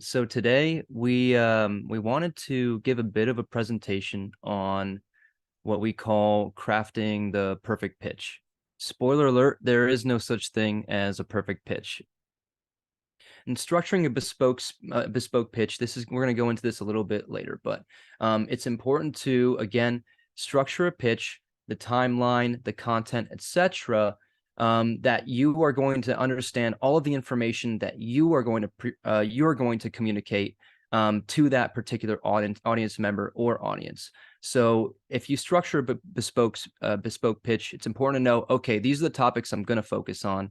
So today we wanted to give a bit of a presentation on what we call crafting the perfect pitch. Spoiler alert, there is no such thing as a perfect pitch. And structuring a bespoke pitch, we're going to go into this a little bit later, but it's important to, again, structure a pitch, the timeline, the content, etc., that you are going to understand all of the information that you are going to communicate to that particular audience member or audience. So if you structure a bespoke pitch, it's important to know, okay, these are the topics I'm going to focus on.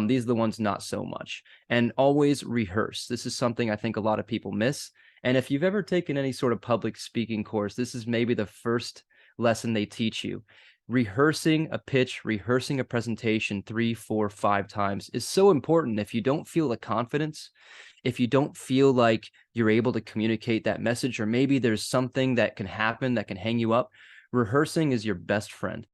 These are the ones not so much. And always rehearse. This is something I think a lot of people miss. And if you've ever taken any sort of public speaking course, this is maybe the first lesson they teach you. Rehearsing a pitch, rehearsing a presentation 3, 4, 5 times is so important. If you don't feel the confidence, if you don't feel like you're able to communicate that message, or maybe there's something that can happen that can hang you up, rehearsing is your best friend.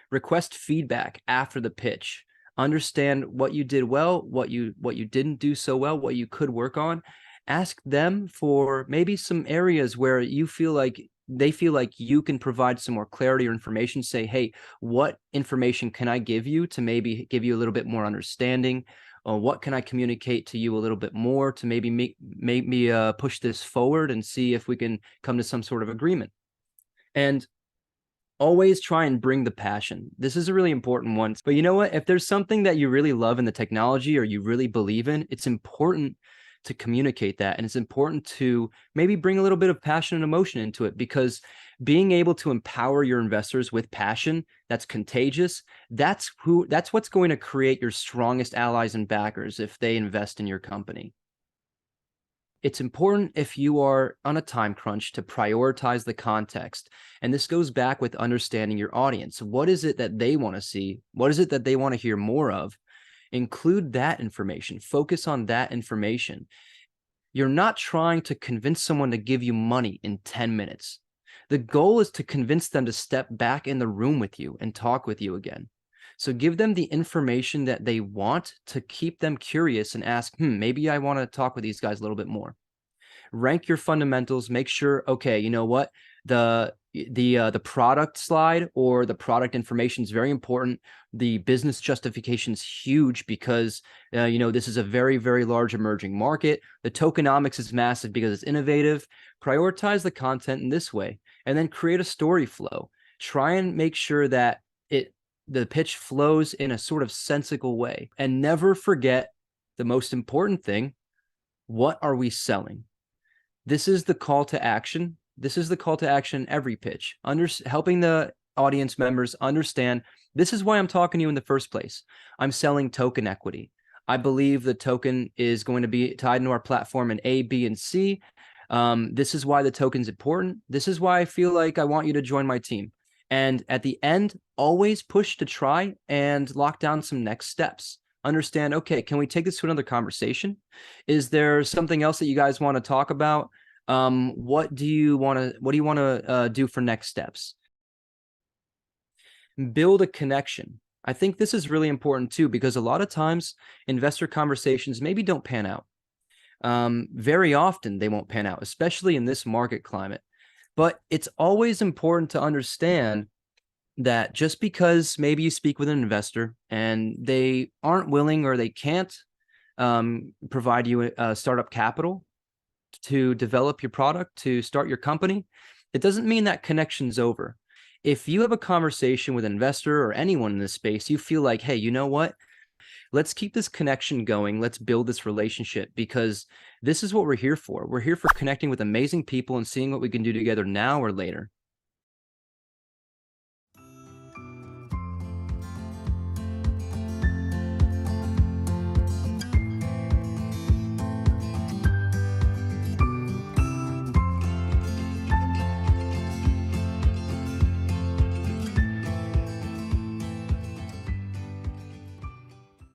Request feedback after the pitch. Understand what you did well, what you didn't do so well, what you could work on. Ask them for maybe some areas where you feel like they feel like you can provide some more clarity or information. Say, hey, what information can I give you to maybe give you a little bit more understanding? What can I communicate to you a little bit more to maybe make me push this forward and see if we can come to some sort of agreement? And always try and bring the passion. This is a really important one. But you know what? If there's something that you really love in the technology or you really believe in, it's important to communicate that. And it's important to maybe bring a little bit of passion and emotion into it, because being able to empower your investors with passion that's contagious, that's what's going to create your strongest allies and backers if they invest in your company. It's important, if you are on a time crunch, to prioritize the context. And this goes back with understanding your audience. What is it that they want to see? What is it that they want to hear more of? Include that information. Focus on that information. You're not trying to convince someone to give you money in 10 minutes. The goal is to convince them to step back in the room with you and talk with you again. So give them the information that they want to keep them curious and ask, maybe I want to talk with these guys a little bit more. Rank your fundamentals. Make sure, okay, you know what? The product slide or the product information is very important. The business justification is huge because, this is a very, very large emerging market. The tokenomics is massive because it's innovative. Prioritize the content in this way, and then create a story flow. Try and make sure that the pitch flows in a sort of sensical way, and never forget the most important thing. What are we selling? This is the call to action. This is the call to action in every pitch. Helping the audience members understand, this is why I'm talking to you in the first place. I'm selling token equity. I believe the token is going to be tied into our platform in A, B, and C. This is why the token's important. This is why I feel like I want you to join my team. And at the end, always push to try and lock down some next steps. Understand, okay, can we take this to another conversation? Is there something else that you guys want to talk about? What do you want to do for next steps? Build a connection. I think this is really important too, because a lot of times investor conversations maybe don't pan out. Very often they won't pan out, especially in this market climate. But it's always important to understand that just because maybe you speak with an investor and they aren't willing or they can't provide you a startup capital to develop your product, to start your company, it doesn't mean that connection's over. If you have a conversation with an investor or anyone in this space, you feel like, hey, you know what? Let's keep this connection going. Let's build this relationship, because this is what we're here for. We're here for connecting with amazing people and seeing what we can do together now or later.